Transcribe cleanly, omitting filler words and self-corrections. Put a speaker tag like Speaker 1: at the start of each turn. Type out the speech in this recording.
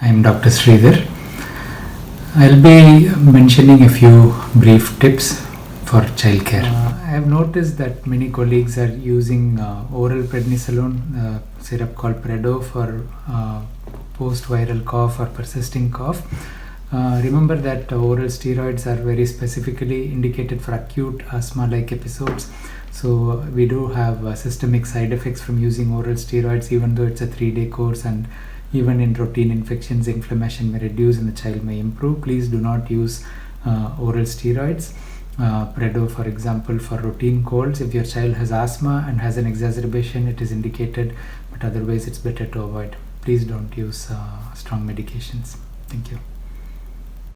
Speaker 1: I'm Dr. Sridhar. I'll be mentioning a few brief tips for childcare. I have noticed that many colleagues are using oral prednisolone syrup called Predo for post-viral cough or persisting cough. Remember that oral steroids are very specifically indicated for acute asthma-like episodes. So we do have systemic side effects from using oral steroids, even though it's a 3-day course, and even in routine infections, inflammation may reduce and the child may improve. Please do not use oral steroids. Predo, for example, for routine colds. If your child has asthma and has an exacerbation, it is indicated, but otherwise it's better to avoid. Please don't use strong medications. Thank you.